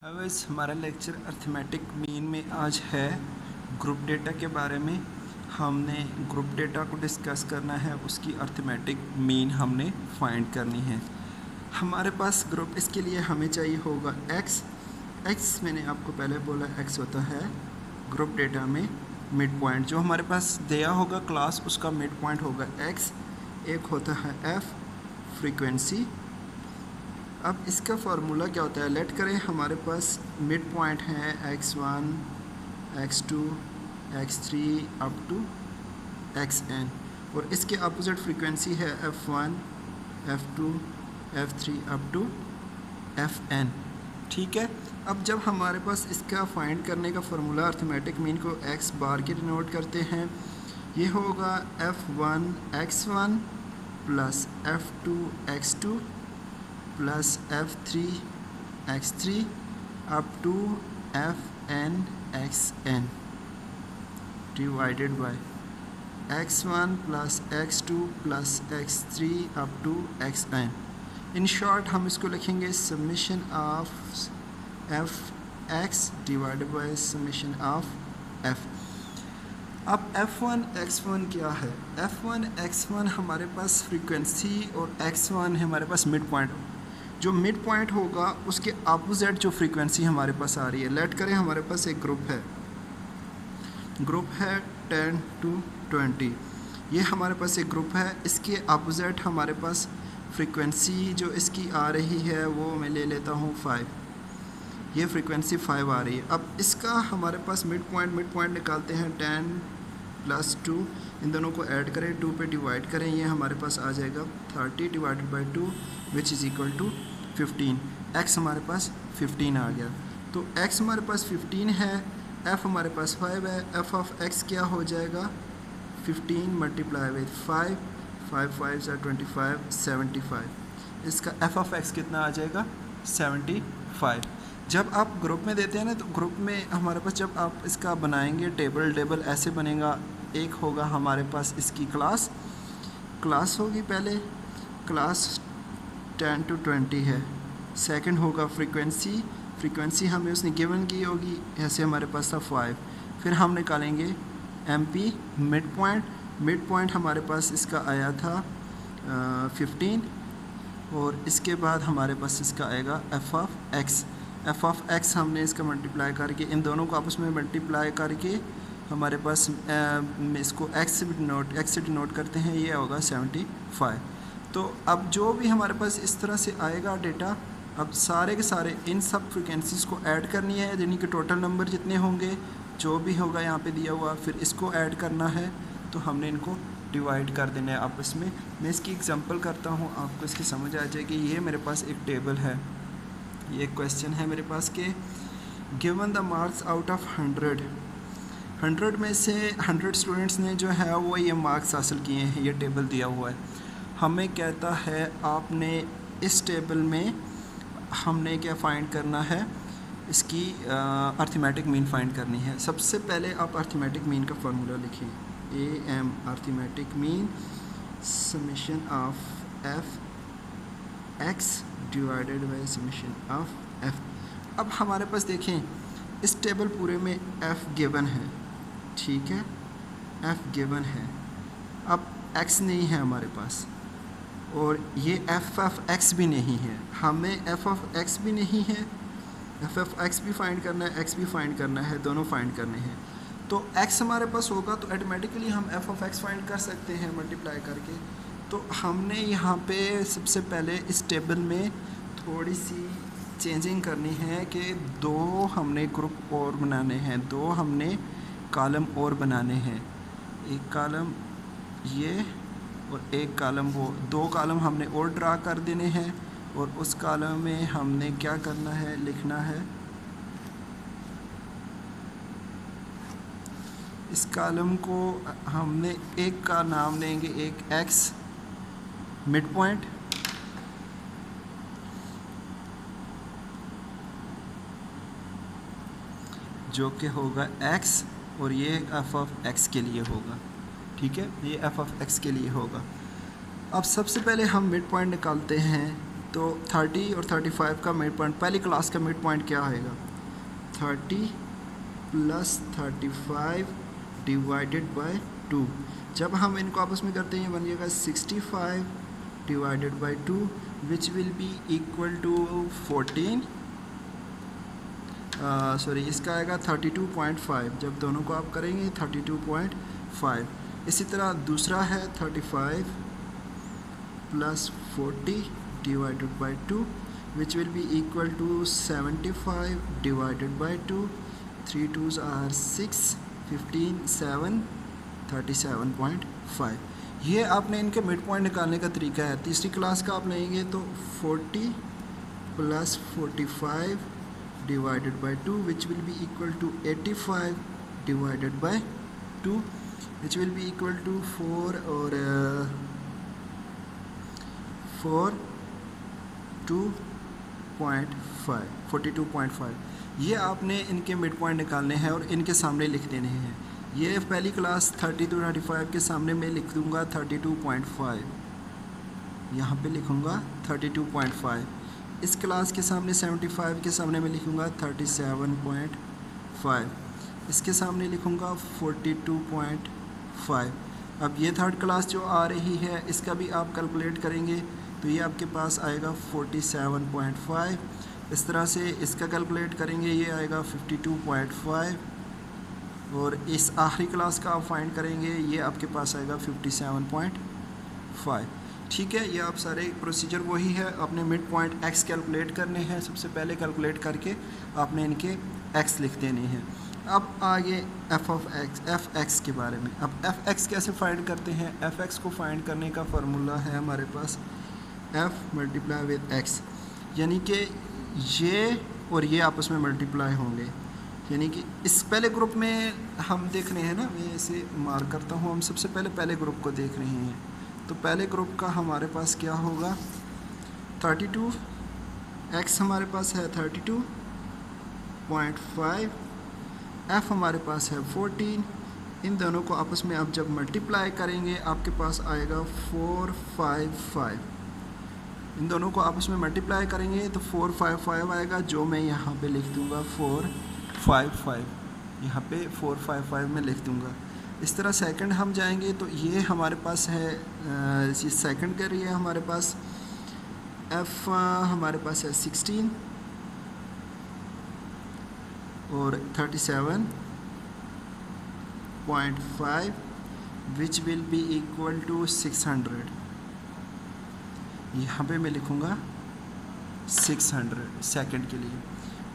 Guys हमारा lecture arithmetic mean में आज है ग्रुप डेटा के बारे में। हमने ग्रुप डेटा को डिस्कस करना है, उसकी अर्थमेटिक मीन हमने फाइंड करनी है। हमारे पास ग्रुप, इसके लिए हमें चाहिए होगा एक्स मैंने आपको पहले बोला एक्स होता है ग्रुप डेटा में मिड पॉइंट। जो हमारे पास दिया होगा क्लास उसका मिड पॉइंट होगा एक्स। एक होता है एफ फ्रीक्वेंसी। अब इसका फार्मूला क्या होता है, लेट करें हमारे पास मिड पॉइंट है x1, x2, x3 up to xn और इसके अपोजिट फ्रीक्वेंसी है f1, f2, f3 up to fn। ठीक है। अब जब हमारे पास इसका फाइंड करने का फार्मूला अर्थमेटिक मीन को x बार के डिनोट करते हैं, ये होगा f1 x1 plus f2 x2 plus f3 x3 up to fn xn divided by x1 plus x2 plus x3 up to xn। In short हम इसको लिखेंगे summation of f x divided by summation of f. अब f1 x1 क्या है, f1 x1 हमारे पास frequency और x1 है हमारे पास मिड पॉइंट। जो मिड पॉइंट होगा उसके अपोजिट जो फ्रीक्वेंसी हमारे पास आ रही है, लेट करें हमारे पास एक ग्रुप है 10 to 20, ये हमारे पास एक ग्रुप है। इसके अपोजिट हमारे पास फ्रीक्वेंसी जो इसकी आ रही है वो मैं ले लेता हूँ 5, ये फ्रीक्वेंसी 5 आ रही है। अब इसका हमारे पास मिड पॉइंट निकालते हैं 10 प्लस 2, इन दोनों को ऐड करें, 2 पे डिवाइड करें, ये हमारे पास आ जाएगा 30 divided by 2 which is equal to 15। x हमारे पास 15 आ गया। तो x हमारे पास 15 है, f हमारे पास 5 है। f ऑफ x क्या हो जाएगा, 15 मल्टीप्लाई विद 5, 5 5 25, 75। इसका f ऑफ x कितना आ जाएगा, 75। जब आप ग्रुप में देते हैं ना, तो ग्रुप में हमारे पास जब आप इसका बनाएंगे टेबल ऐसे बनेगा। एक होगा हमारे पास इसकी क्लास होगी, पहले क्लास 10 to 20 है। सेकंड होगा फ्रीक्वेंसी हमें उसने गिवन की होगी, ऐसे हमारे पास था 5। फिर हम निकालेंगे MP मिड पॉइंट हमारे पास इसका आया था 15 और इसके बाद हमारे पास इसका आएगा f ऑफ x हमने इसका मल्टीप्लाई करके, इन दोनों को आपस में मल्टीप्लाई करके हमारे पास इसको x से डिनोट करते हैं, ये होगा 75। तो अब जो भी हमारे पास इस तरह से आएगा डेटा, अब सारे के सारे इन सब फ्रिक्वेंसीज़ को ऐड करनी है, यानी कि टोटल नंबर जितने होंगे जो भी होगा यहाँ पे दिया हुआ, फिर इसको ऐड करना है, तो हमने इनको डिवाइड कर देना है आपस में। मैं इसकी एग्जांपल करता हूँ, आपको इसकी समझ आ जाएगी। ये मेरे पास एक टेबल है, ये क्वेश्चन है मेरे पास के given the marks out of 100 में से 100 स्टूडेंट्स ने जो है वो ये मार्क्स हासिल किए हैं, ये टेबल दिया हुआ है। हमें कहता है आपने इस टेबल में हमने क्या फ़ाइंड करना है, इसकी अर्थमेटिक मीन फाइंड करनी है। सबसे पहले आप अर्थमेटिक मीन का फार्मूला लिखिए, AM arithmetic mean summation of f x divided by summation of f. अब हमारे पास देखें इस टेबल पूरे में f गिवन है, ठीक है, f गिवन है। अब x नहीं है हमारे पास और ये f ऑफ x भी नहीं है, हमें f ऑफ x भी नहीं है, f ऑफ x भी फाइंड करना है, x भी फाइंड करना है, दोनों फाइंड करने हैं। तो x हमारे पास होगा तो ऑटोमेटिकली हम f ऑफ x फाइंड कर सकते हैं मल्टीप्लाई करके। तो हमने यहाँ पे सबसे पहले इस टेबल में थोड़ी सी चेंजिंग करनी है कि 2 हमने ग्रुप और बनाने हैं, 2 हमने कॉलम और बनाने हैं, एक कॉलम ये और एक कॉलम वो। 2 कॉलम हमने और ड्रा कर देने हैं और उस कॉलम में हमने क्या करना है, लिखना है, इस कॉलम को हमने एक का नाम देंगे, एक x मिड पॉइंट, जो कि होगा x और ये f ऑफ x के लिए होगा, ठीक है, ये f ऑफ x के लिए होगा। अब सबसे पहले हम मिड पॉइंट निकालते हैं, तो 30 और 35 का मिड पॉइंट, पहली क्लास का मिड पॉइंट क्या आएगा? 30 प्लस 35 डिवाइडेड बाय 2। जब हम इनको आपस में करते हैं ये बन जाएगा 65 divided by 2 which will be equal to 14, sorry इसका आएगा 32.5। जब दोनों को आप करेंगे 32.5। इसी तरह दूसरा है 35 plus 40 divided by 2 which will be equal to 75 divided by 2। 3 2s are 6, 15, 7, 37.5। ये आपने इनके मिड पॉइंट निकालने का तरीका है। तीसरी क्लास का आप लेंगे तो 40 plus 45 divided by 2 which will be equal to 85 divided by 2 which will be equal to 4 और 42.5। ये आपने इनके मिड पॉइंट निकालने हैं और इनके सामने लिख देने हैं। ये पहली क्लास 30 to 35 के सामने मैं लिख दूँगा 32.5, यहाँ पे लिखूँगा 32.5। इस क्लास के सामने 75 के सामने मैं लिखूँगा 37.5, इसके सामने लिखूँगा 42.5। अब ये थर्ड क्लास जो आ रही है इसका भी आप कैलकुलेट करेंगे तो ये आपके पास आएगा 47.5। इस तरह से इसका कैलकुलेट करेंगे ये आएगा 52.5 और इस आखिरी क्लास का आप फाइंड करेंगे ये आपके पास आएगा 57.5। ठीक है, ये आप सारे प्रोसीजर वही है। आपने मिड पॉइंट एक्स कैलकुलेट करने हैं, सबसे पहले कैलकुलेट करके आपने इनके एक्स लिख देने हैं। अब आगे एफ एक्स के बारे में। अब एफ एक्स कैसे फाइंड करते हैं? एफ एक्स को फाइंड करने का फार्मूला है हमारे पास एफ मल्टीप्लाई विद एक्स, यानी कि ये और ये आपस में मल्टीप्लाई होंगे। यानी कि इस पहले ग्रुप में हम देख रहे हैं ना, मैं इसे मार्क करता हूँ, हम सबसे पहले ग्रुप को देख रहे हैं। तो पहले ग्रुप का हमारे पास क्या होगा 32, एक्स हमारे पास है 32.5, एफ हमारे पास है 14। इन दोनों को आपस में आप जब मल्टीप्लाई करेंगे आपके पास आएगा 455। इन दोनों को आपस में मल्टीप्लाई करेंगे तो 455 आएगा, जो मैं यहाँ पे लिख दूँगा 455, यहाँ पे 455 में लिख दूँगा। इस तरह सेकंड हम जाएंगे तो ये हमारे पास है, ये सेकंड कर रही है हमारे पास एफ हमारे पास है 16 और 37.5 which will be equal to 600। यहाँ पे मैं लिखूँगा 600 सेकंड के लिए।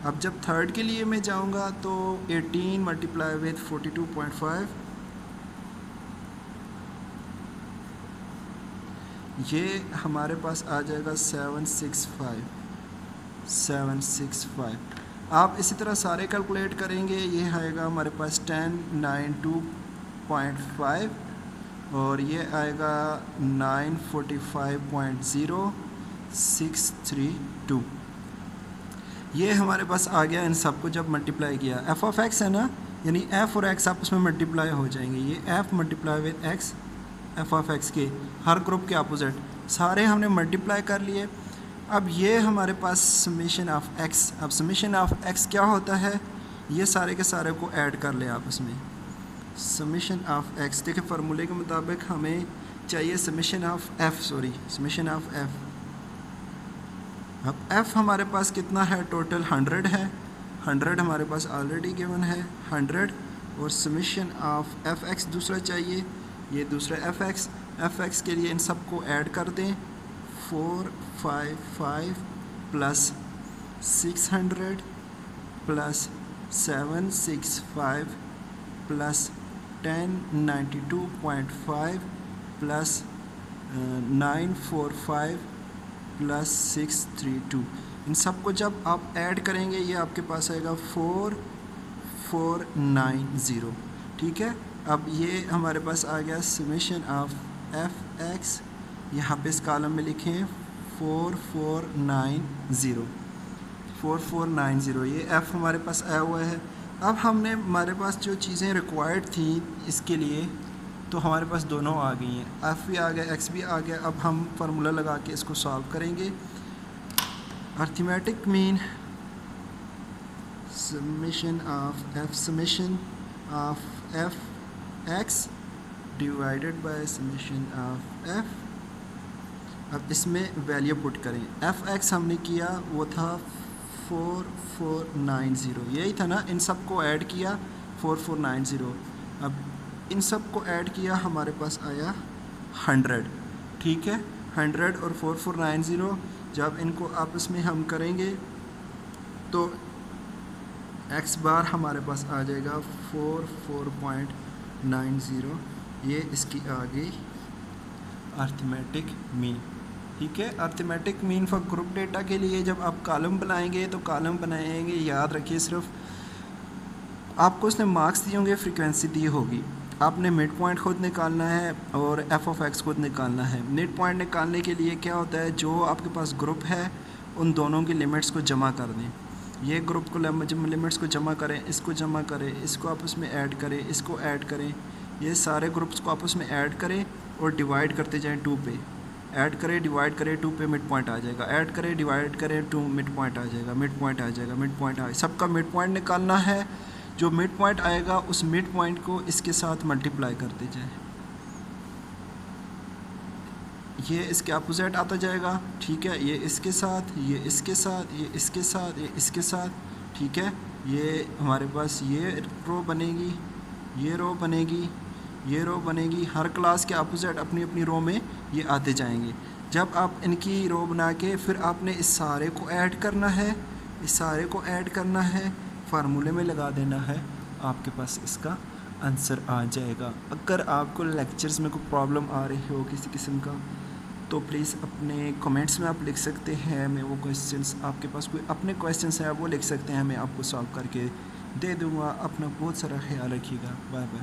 अब जब थर्ड के लिए मैं जाऊँगा तो 18 मल्टीप्लाई विथ 42.5, ये हमारे पास आ जाएगा 765। आप इसी तरह सारे कैलकुलेट करेंगे, ये आएगा हमारे पास 1092.5 और ये आएगा 945.0632। ये हमारे पास आ गया। इन सबको जब मल्टीप्लाई किया, एफ ऑफ एक्स है ना, यानी एफ और एक्स आपस में मल्टीप्लाई हो जाएंगे। ये F multiply with x, F of x के हर ग्रुप के अपोजिट सारे हमने मल्टीप्लाई कर लिए। अब ये हमारे पास समेशन ऑफ एक्स। अब समेशन ऑफ एक्स क्या होता है, ये सारे के सारे को ऐड कर ले आपस में। समेशन ऑफ एक्स, देखिए फार्मूले के मुताबिक हमें चाहिए summation of F, summation of f. अब एफ हमारे पास कितना है टोटल, 100 है। 100 हमारे पास ऑलरेडी गिवन है 100, और समेशन ऑफ एफ एक्स दूसरा चाहिए, ये दूसरा एफ एक्स के लिए इन सब को ऐड कर दें। 455 plus 600 plus 765 plus 1092.5 plus 945 plus 632। इन सब को जब आप ऐड करेंगे ये आपके पास आएगा 4490। ठीक है, अब ये हमारे पास आ गया समेशन ऑफ एफ एक्स। यहाँ पे इस कॉलम में लिखें 4490। ये एफ़ हमारे पास आया हुआ है। अब हमने हमारे पास जो चीज़ें रिक्वायर्ड थी इसके लिए, तो हमारे पास दोनों आ गई हैं, एफ़ भी आ गया एक्स भी आ गया। अब हम फार्मूला लगा के इसको सॉल्व करेंगे। Arithmetic mean summation of f x divided by summation of f। अब इसमें वैल्यू पुट करें। एफ एक्स हमने किया वो था 4490, यही था ना, इन सब को ऐड किया 4490। अब इन सब को ऐड किया हमारे पास आया 100, ठीक है। 100 और 4490 जब इनको आपस में हम करेंगे तो एक्स बार हमारे पास आ जाएगा 44.90। ये इसकी आ गई अर्थमेटिक मीन, ठीक है। Arithmetic mean for group data के लिए जब आप कॉलम बनाएंगे तो कॉलम बनाएंगे, याद रखिए सिर्फ आपको उसने मार्क्स दिए होंगे, फ्रीक्वेंसी दी होगी, आपने मिड पॉइंट खुद निकालना है और एफ ऑफ एक्स खुद निकालना है। मिड पॉइंट निकालने के लिए क्या होता है, जो आपके पास ग्रुप है उन दोनों की लिमिट्स को जमा कर दें। ये ग्रुप को लिमिट्स को जमा करें, इसको जमा करें, इसको आपस में ऐड करें, इसको ऐड करें, ये सारे ग्रुप्स को आपस में ऐड करें और डिवाइड करते जाएं 2 पे। ऐड करें डिवाइड करें 2 पे, मिड पॉइंट आ जाएगा। ऐड करें डिवाइड करें 2, मिड पॉइंट आ जाएगा, मिड पॉइंट आ जाएगा, मिड पॉइंट आ, सबका मिड पॉइंट निकालना है। जो मिड पॉइंट आएगा उस मिड पॉइंट को इसके साथ मल्टीप्लाई करते जाएं, ये इसके अपोजिट आता जाएगा, ठीक है। ये इसके साथ, ये इसके साथ, ये इसके साथ, ये इसके साथ, ठीक है। ये हमारे पास ये रो बनेगी, ये रो बनेगी, ये रो बनेगी। हर क्लास के अपोजिट अपनी अपनी रो में ये आते जाएंगे। जब आप इनकी रो बना के फिर आपने इस सारे को ऐड करना है, इस सारे को ऐड करना है, फार्मूले में लगा देना है, आपके पास इसका आंसर आ जाएगा। अगर आपको लेक्चर्स में कोई प्रॉब्लम आ रही हो किसी किस्म का तो प्लीज़ अपने कमेंट्स में आप लिख सकते हैं। मैं वो क्वेश्चंस, आपके पास कोई अपने क्वेश्चंस हैं वो लिख सकते हैं, मैं आपको सॉल्व करके दे दूँगा। अपना बहुत सारा ख्याल रखिएगा। Bye bye.